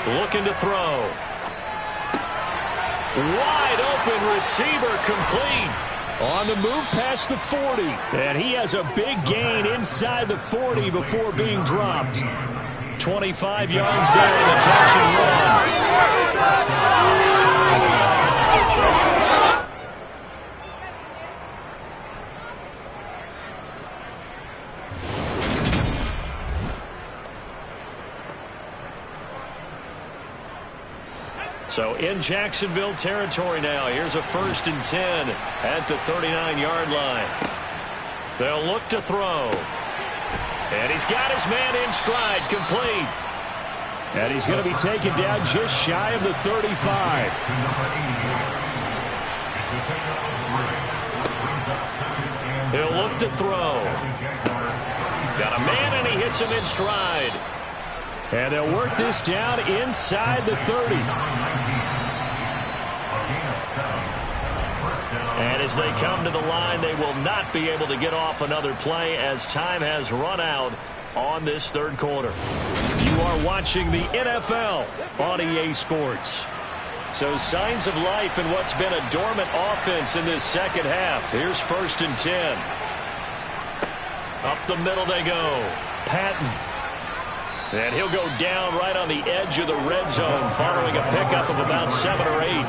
Looking to throw. Wide open receiver, complete. On the move past the 40. And he has a big gain inside the 40 before being dropped. 25 yards there in the catch and run. So in Jacksonville territory now. Here's a 1st and 10 at the 39-yard line. They'll look to throw. And he's got his man in stride, complete. And he's going to be taken down just shy of the 35. He'll look to throw. Got a man, and he hits him in stride. And they'll work this down inside the 30. And as they come to the line, they will not be able to get off another play as time has run out on this third quarter. You are watching the NFL on EA Sports. So signs of life in what's been a dormant offense in this second half. Here's 1st and 10. Up the middle they go. Patton. And he'll go down right on the edge of the red zone following a pickup of about 7 or 8.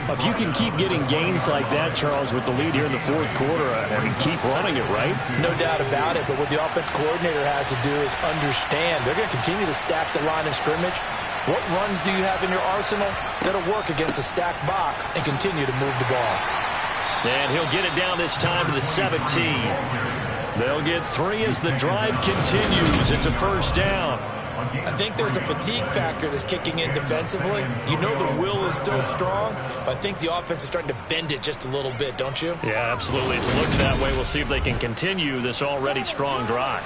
If you can keep getting gains like that, Charles, with the lead here in the fourth quarter, I mean, keep running it, right? No doubt about it, but what the offense coordinator has to do is understand they're going to continue to stack the line of scrimmage. What runs do you have in your arsenal that'll work against a stacked box and continue to move the ball? And he'll get it down this time to the 17. They'll get 3 as the drive continues. It's a 1st down. I think there's a fatigue factor that's kicking in defensively. You know the will is still strong, but I think the offense is starting to bend it just a little bit, don't you? Yeah, absolutely. It's looked that way. We'll see if they can continue this already strong drive.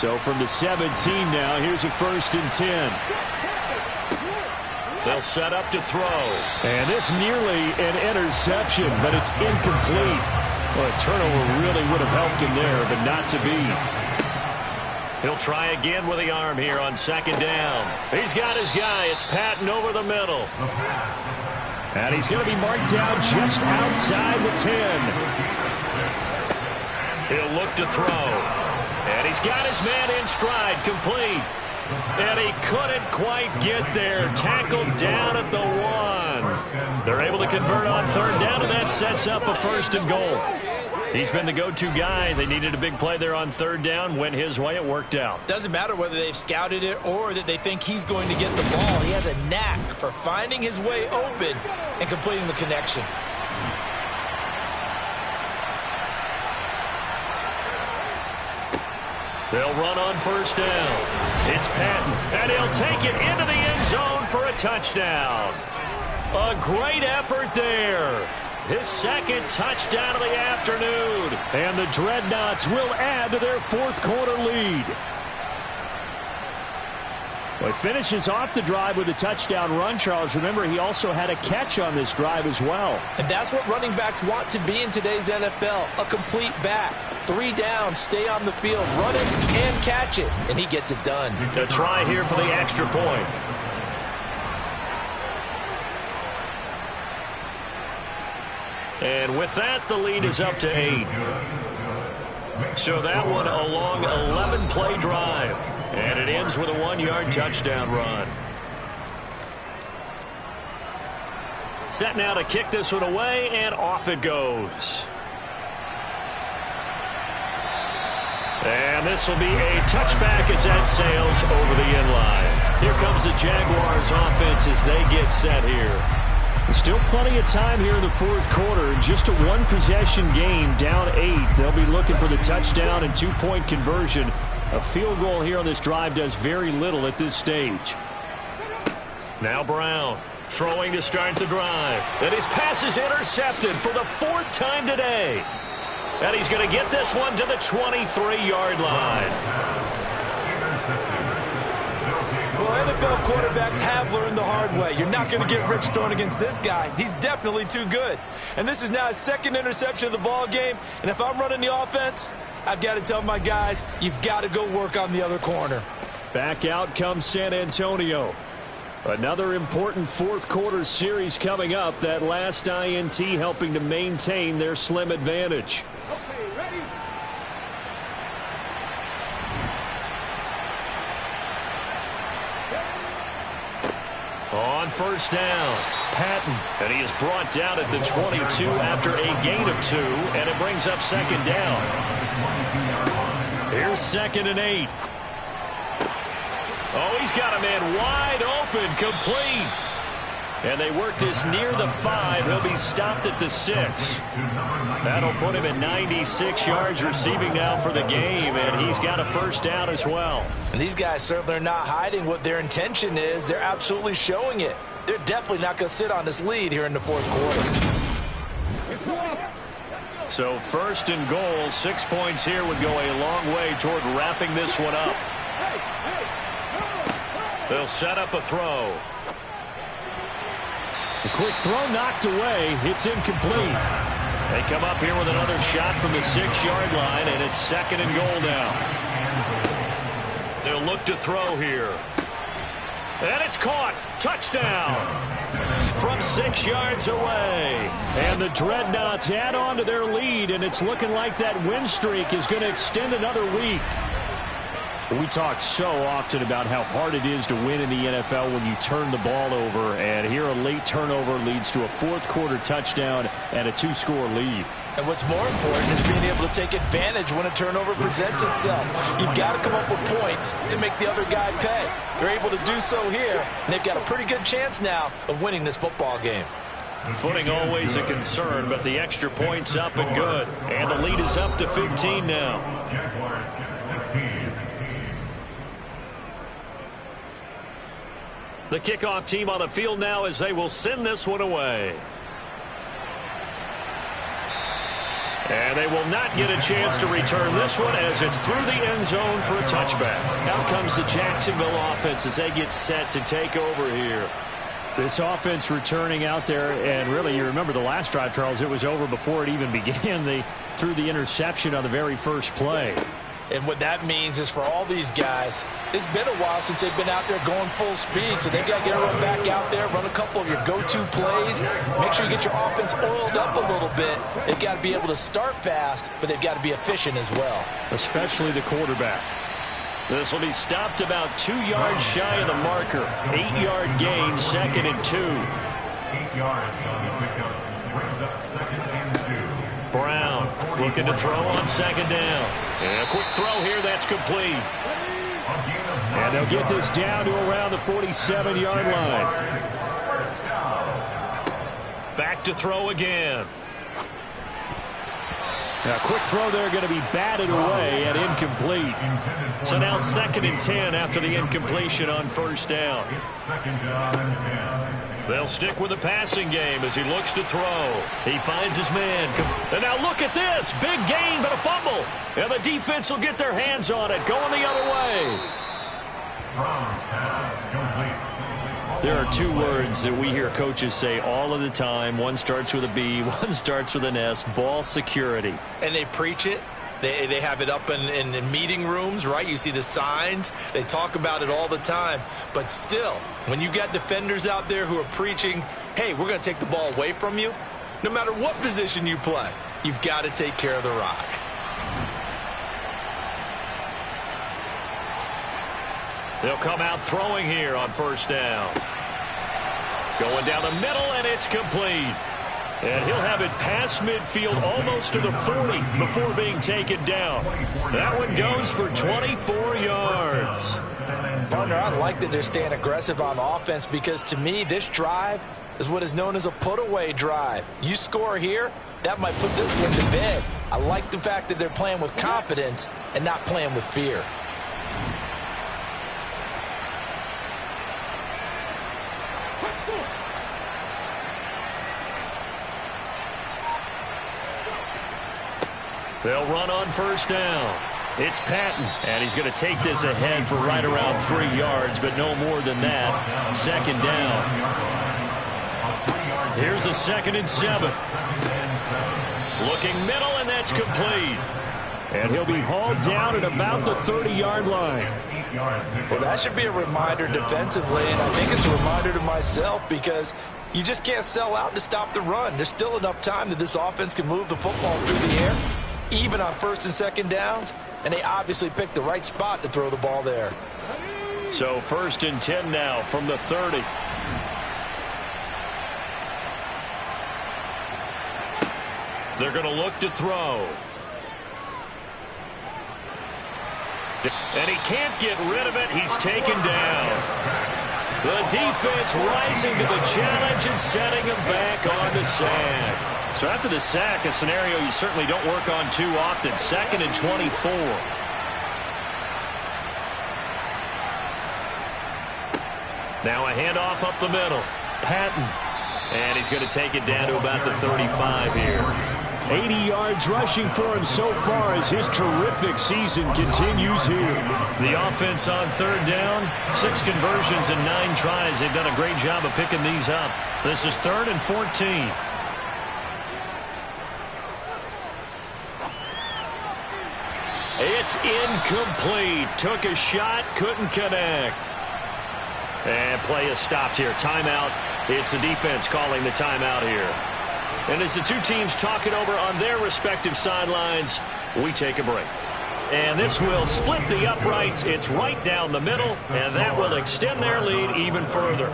So from the 17 now, here's a 1st and 10. They'll set up to throw. And this nearly an interception, but it's incomplete. Well, a turnover really would have helped him there, but not to be. He'll try again with the arm here on 2nd down. He's got his guy. It's Patton over the middle. And he's going to be marked down just outside the 10. He'll look to throw. And he's got his man in stride, complete. And he couldn't quite get there. Tackled down at the 1. They're able to convert on 3rd down, and that sets up a 1st and goal. He's been the go-to guy. They needed a big play there on 3rd down. Went his way. It worked out. Doesn't matter whether they've scouted it or that they think he's going to get the ball. He has a knack for finding his way open and completing the connection. They'll run on 1st down. It's Patton, and he'll take it into the end zone for a touchdown. A great effort there. His 2nd touchdown of the afternoon. And the Dreadnoughts will add to their fourth quarter lead. Well, he finishes off the drive with a touchdown run, Charles. Remember, he also had a catch on this drive as well. And that's what running backs want to be in today's NFL, a complete back. 3 down, stay on the field, run it and catch it, and he gets it done. A try here for the extra point. And with that, the lead is up to 8. So that one a long 11-play drive. And it ends with a 1-yard touchdown run. Set now to kick this one away, and off it goes. And this will be a touchback as that sails over the end line. Here comes the Jaguars offense as they get set here. Still plenty of time here in the fourth quarter. Just a one-possession game, down 8. They'll be looking for the touchdown and 2-point conversion. A field goal here on this drive does very little at this stage. Now Brown throwing to start the drive. And his pass is intercepted for the 4th time today. And he's going to get this one to the 23-yard line. Well, NFL quarterbacks have learned the hard way. You're not going to get rich throwing against this guy. He's definitely too good. And this is now his 2nd interception of the ball game. And if I'm running the offense, I've got to tell my guys, you've got to go work on the other corner. Back out comes San Antonio. Another important fourth quarter series coming up. That last INT helping to maintain their slim advantage. On first down, Patton. And he is brought down at the 22 after a gain of 2. And it brings up 2nd down. Here's 2nd and 8. Oh, he's got a man wide open, complete. And they work this near the 5. He'll be stopped at the 6. That'll put him at 96 yards receiving now for the game, and he's got a first down as well. And these guys certainly are not hiding what their intention is. They're absolutely showing it. They're definitely not going to sit on this lead here in the fourth quarter. So 1st and goal, 6 points here would go a long way toward wrapping this one up. They'll set up a throw. A quick throw knocked away. It's incomplete. They come up here with another shot from the 6-yard line, and it's 2nd and goal now. They'll look to throw here. And it's caught. Touchdown. From 6 yards away. And the Dreadnoughts add on to their lead, and it's looking like that win streak is going to extend another week. We talk so often about how hard it is to win in the NFL when you turn the ball over, and here a late turnover leads to a fourth quarter touchdown and a 2-score lead. And what's more important is being able to take advantage when a turnover presents itself. You've got to come up with points to make the other guy pay. They're able to do so here, and they've got a pretty good chance now of winning this football game. Footing always a concern, but the extra point's up and good. And the lead is up to 15 now. The kickoff team on the field now as they will send this one away. And they will not get a chance to return this one as it's through the end zone for a touchback. Out comes the Jacksonville offense as they get set to take over here. This offense returning out there, and really you remember the last drive, Charles, it was over before it even began. They threw the interception on the very first play. And what that means is for all these guys, it's been a while since they've been out there going full speed, so they've got to get everyone back out there, run a couple of your go-to plays, make sure you get your offense oiled up a little bit. They've got to be able to start fast, but they've got to be efficient as well. Especially the quarterback. This will be stopped about 2 yards shy of the marker. 8-yard gain, 2nd and 2. 8 yards on the pickup brings up 2nd and 2. Brown looking to throw on 2nd down. And a quick throw here, that's complete. And they'll get this down to around the 47-yard line. Back to throw again. Now, a quick throw there going to be batted away and incomplete. So now 2nd and 10 after the incompletion on first down. They'll stick with the passing game as he looks to throw. He finds his man. And now look at this. Big gain, but a fumble. And the defense will get their hands on it, going the other way. There are 2 words that we hear coaches say all of the time. One starts with a B, one starts with an S. Ball security. And they preach it. They have it up in meeting rooms, right? You see the signs. They talk about it all the time. But still, when you got defenders out there who are preaching, hey, we're going to take the ball away from you, no matter what position you play, you've got to take care of the rock. They'll come out throwing here on first down. Going down the middle, and it's complete. And he'll have it past midfield almost to the 40 before being taken down. That one goes for 24 yards. Partner, I like that they're staying aggressive on offense because, to me, this drive is what is known as a put-away drive. You score here, that might put this one to bed. I like the fact that they're playing with confidence and not playing with fear. They'll run on first down. It's Patton, and he's going to take this ahead for right around 3 yards, but no more than that. Second down. Here's a 2nd and 7. Looking middle, and that's complete. And he'll be hauled down at about the 30-yard line. Well, that should be a reminder defensively, and I think it's a reminder to myself because you just can't sell out to stop the run. There's still enough time that this offense can move the football through the air, even on 1st and 2nd downs, and they obviously picked the right spot to throw the ball there. So 1st and 10 now from the 30. They're going to look to throw. And he can't get rid of it. He's taken down. The defense rising to the challenge and setting him back on the sack. So after the sack, a scenario you certainly don't work on too often. 2nd and 24. Now a handoff up the middle. Patton. And he's going to take it down to about the 35 here. 80 yards rushing for him so far as his terrific season continues here. The offense on 3rd down, 6 conversions and 9 tries. They've done a great job of picking these up. This is 3rd and 14. It's incomplete. Took a shot, couldn't connect. And play is stopped here. Timeout. It's the defense calling the timeout here. And as the two teams talk it over on their respective sidelines, we take a break. And this will split the uprights. It's right down the middle, and that will extend their lead even further.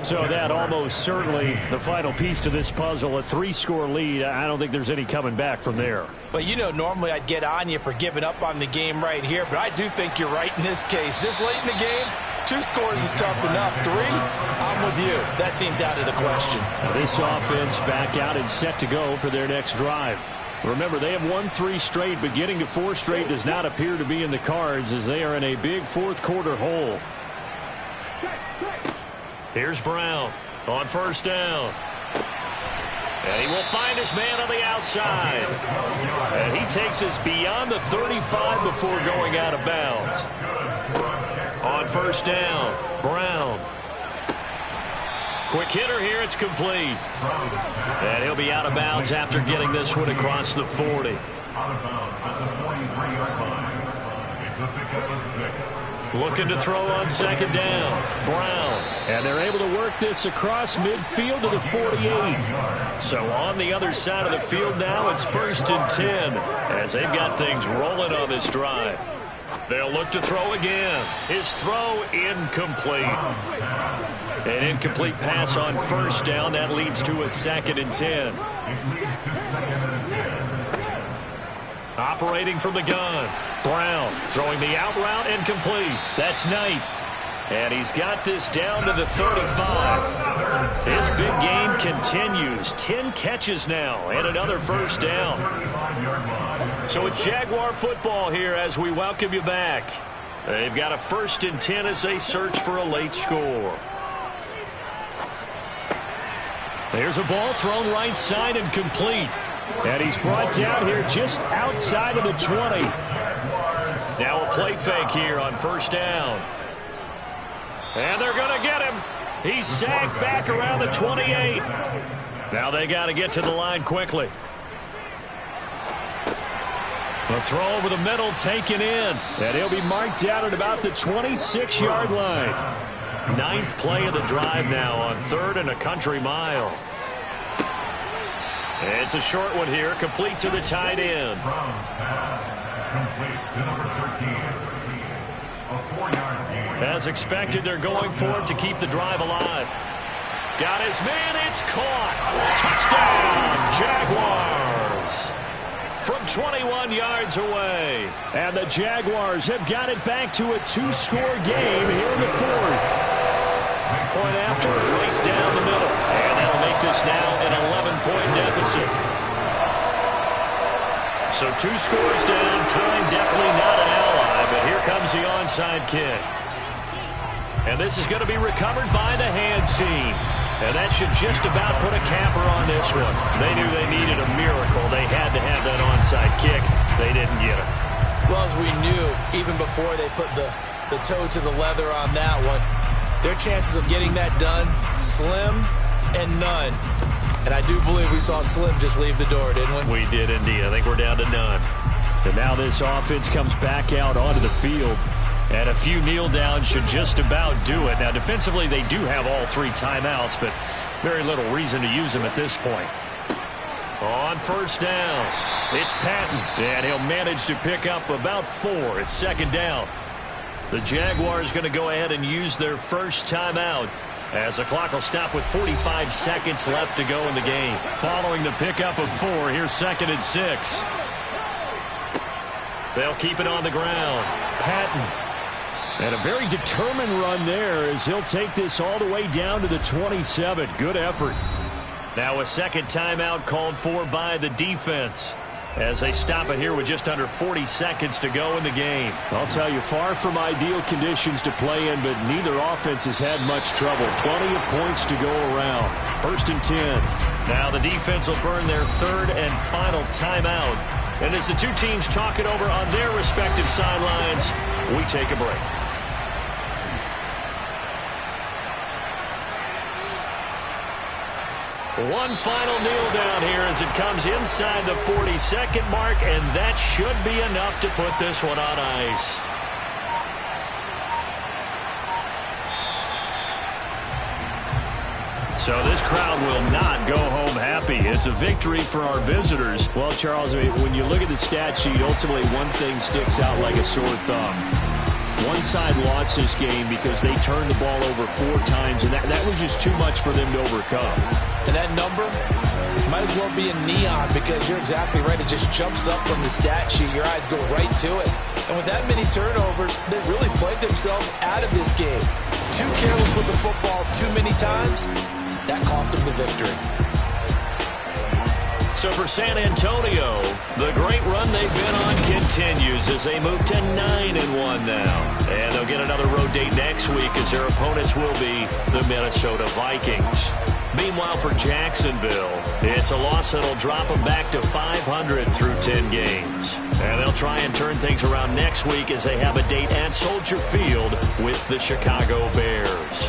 So that almost certainly the final piece to this puzzle, a 3-score lead. I don't think there's any coming back from there. But, you know, normally I'd get on you for giving up on the game right here, but I do think you're right in this case. This late in the game, 2 scores is tough enough. 3, I'm with you. That seems out of the question. Now this offense back out and set to go for their next drive. Remember, they have won 3 straight, but getting to 4 straight does not appear to be in the cards as they are in a big 4th quarter hole. Here's Brown on 1st down. And he will find his man on the outside. And he takes us beyond the 35 before going out of bounds. On 1st down, Brown. Quick hitter here, it's complete. And he'll be out of bounds after getting this one across the 40. Out of bounds at the 43-yard line. It's a pickup of 6. Looking to throw on 2nd down. Brown. And they're able to work this across midfield to the 48. So on the other side of the field now, it's 1st and 10 as they've got things rolling on this drive. They'll look to throw again. His throw incomplete. An incomplete pass on 1st down. That leads to a 2nd and 10. Operating from the gun. Brown throwing the out route incomplete. That's Knight. And he's got this down to the 35. His big game continues. 10 catches now and another 1st down. So it's Jaguar football here as we welcome you back. They've got a 1st and 10 as they search for a late score. There's a ball thrown right side and complete. And he's brought down here just outside of the 20. Now a play fake here on 1st down. And they're going to get him. He's sacked back around the 28. Now they got to get to the line quickly. The throw over the middle taken in. And he'll be marked down at about the 26-yard line. 9th play of the drive now on 3rd and a country mile. It's a short one here, complete to the tight end. Brown's pass, complete to number 13. A 4-yard gain. As expected, they're going for it to keep the drive alive. Got his man, it's caught. Touchdown, Jaguars. from 21 yards away. And the Jaguars have got it back to a 2-score game here in the fourth. Point after, right down the middle. And that'll make this now an 11-point deficit. So 2 scores down. Time definitely not an ally, but here comes the onside kick. And this is going to be recovered by the hands team. And that should just about put a capper on this one. They knew they needed a miracle. They had to have that onside kick. They didn't get it. Well, as we knew, even before they put the toe to the leather on that one, their chances of getting that done, slim and none. And I do believe we saw Slim just leave the door, didn't we? We did indeed. I think we're down to none. And now this offense comes back out onto the field. And a few kneel downs should just about do it. Now, defensively, they do have all 3 timeouts, but very little reason to use them at this point. On first down, it's Patton, and he'll manage to pick up about 4. It's second down. The Jaguars going to go ahead and use their first timeout as the clock will stop with 45 seconds left to go in the game. Following the pickup of 4, here's 2nd and 6. They'll keep it on the ground. Patton. And a very determined run there as he'll take this all the way down to the 27. Good effort. Now a second timeout called for by the defense as they stop it here with just under 40 seconds to go in the game. I'll tell you, far from ideal conditions to play in, but neither offense has had much trouble. Plenty of points to go around. 1st and 10. Now the defense will burn their 3rd and final timeout. And as the 2 teams talk it over on their respective sidelines, we take a break. One final kneel down here as it comes inside the 40-second mark, and that should be enough to put this one on ice. So this crowd will not go home happy. It's a victory for our visitors. Well, Charles, I mean, when you look at the stat sheet, ultimately one thing sticks out like a sore thumb. One side lost this game because they turned the ball over 4 times, and that was just too much for them to overcome. And that number might as well be in neon because you're exactly right. It just jumps up from the stat sheet. Your eyes go right to it. And with that many turnovers, they really played themselves out of this game. Too careless with the football too many times. That cost them the victory. So for San Antonio, the great run they've been on continues as they move to 9-1 now. And they'll get another road date next week as their opponents will be the Minnesota Vikings. Meanwhile, for Jacksonville, it's a loss that'll drop them back to 500 through 10 games. And they'll try and turn things around next week as they have a date at Soldier Field with the Chicago Bears.